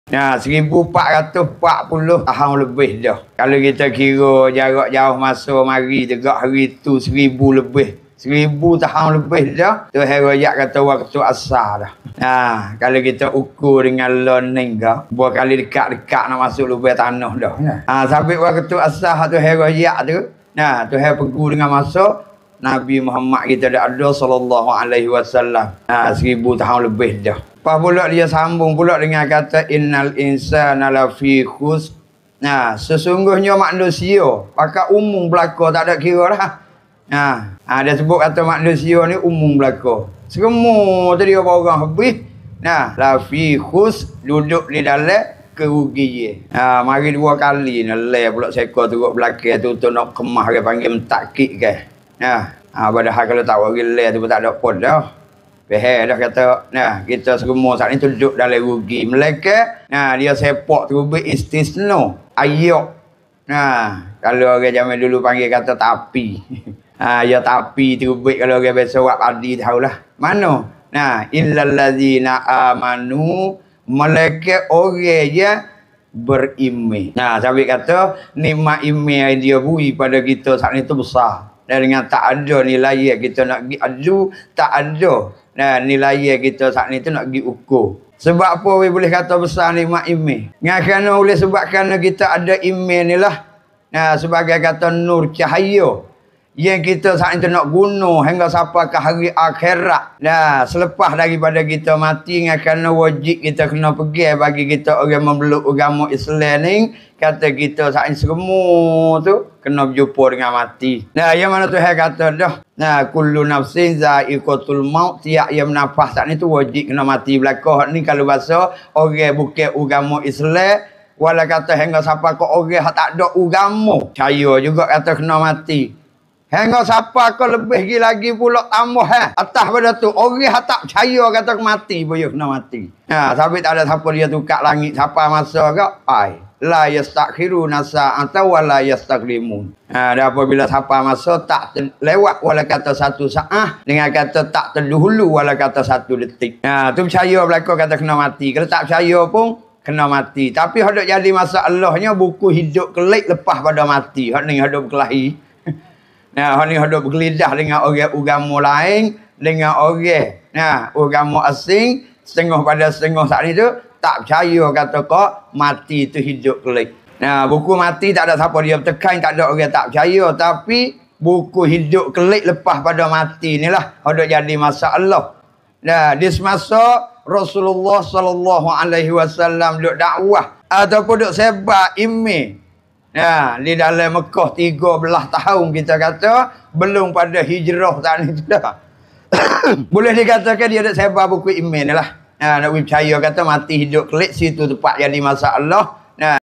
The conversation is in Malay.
Nah, 1440 tahun lebih dah. Kalau kita kira jarak jauh masa mari tegak hari tu 1000 lebih. 1000 tahun lebih dah. Tu hari raya kata waktu asar dah. Nah, kalau kita ukur dengan learning dah, buat kali dekat-dekat nak masuk lubang tanah dah. Sampai waktu asar tu hari raya tu. Nah, tu hari pergi dengan masa Nabi Muhammad kita dah ada sallallahu alaihi wasallam. 1000 tahun lebih dah. Lepas pula dia sambung pula dengan kata innal insana lafi khusr. Nah, sesungguhnya manusia pakai umum belaka tak ada kira dah. Dia sebut kata manusia ni umum belaka. Semua tu dia orang habis. Nah, lafi khusr, duduk di dalam kerugian. Mari dua kali ni leh pula seekor turut belakang tu untuk nak kemah ke panggil mentakik ke. Padahal kalau tak orang leh tu pun tak ada pun dah. Faham dah kata, kita semua saat ni duduk dalam rugi. Mereka, dia sepak terubik istisna. Ayok. Kalau orang zaman dulu panggil kata tapi. Ya tapi terubik kalau orang biasa buat padi tahulah. Mana? Illal ladzina amanu, mereka orang yang beriman. Sampai kata, nikmat iman dia bui pada kita saat ni tu besar. Dan dengan tak ada nilai kita nak pergi adu, tak ada. Nilai kita saat ni tu nak pergi ukur. Sebab apa boleh kata besar nikmat iman? Kerana boleh sebab kerana kita ada iman ni lah. Sebagai kata nur cahaya. Yang kita saat itu nak guna hingga sampai ke hari akhirat. Selepas daripada kita mati, kerana wajib kita kena pergi bagi kita orang memeluk agama Islam ni. Kata kita saat ini semua tu kena berjumpa dengan mati. Yang mana Tuhan kata dah. Kullu nafsin za'iqatul maut. Tiap yang menafas saat ni tu wajib kena mati belakang. Ni kalau bahasa orang bukan agama Islam. Walau kata hingga sampai ke orang tak ada agama. Percaya juga kata kena mati. Hingga siapa kau lebih lagi pula tambah atas pada tu orang tak percaya kata mati boleh kena mati. Sampai tak ada siapa dia tukar langit siapa masa ke la yastakhiruna sa'ata wa la yastaqdimun. Dan apabila siapa masa tak lewat wala kata satu saat dengan kata tak terdahulu wala kata satu detik. Tu percaya belaka kata kena mati. Kalau tak percaya pun kena mati. Tapi hendak jadi masalahnya buku hidup kelik lepas pada mati. Hak ni hidup kelahi. Hak ni hidup bergelidah dengan orang agama lain, dengan orang agama asing, setengah pada setengah saat ni tu tak percaya kata kau mati tu hidup kelik. Buku mati tak ada siapa dia bertekan, tak ada orang tak percaya, tapi buku hidup kelik lepas pada mati ni lah hendak jadi masalah. Di semasa Rasulullah sallallahu alaihi wasallam duk dakwah ataupun duk sebar iman. Di dalam Mekah 13 tahun kita kata belum pada hijrah tak ni dah. Boleh dikatakan dia ada sebar buku iman lah. Nak percaya kata mati hidup kelik situ tempat jadi masalah.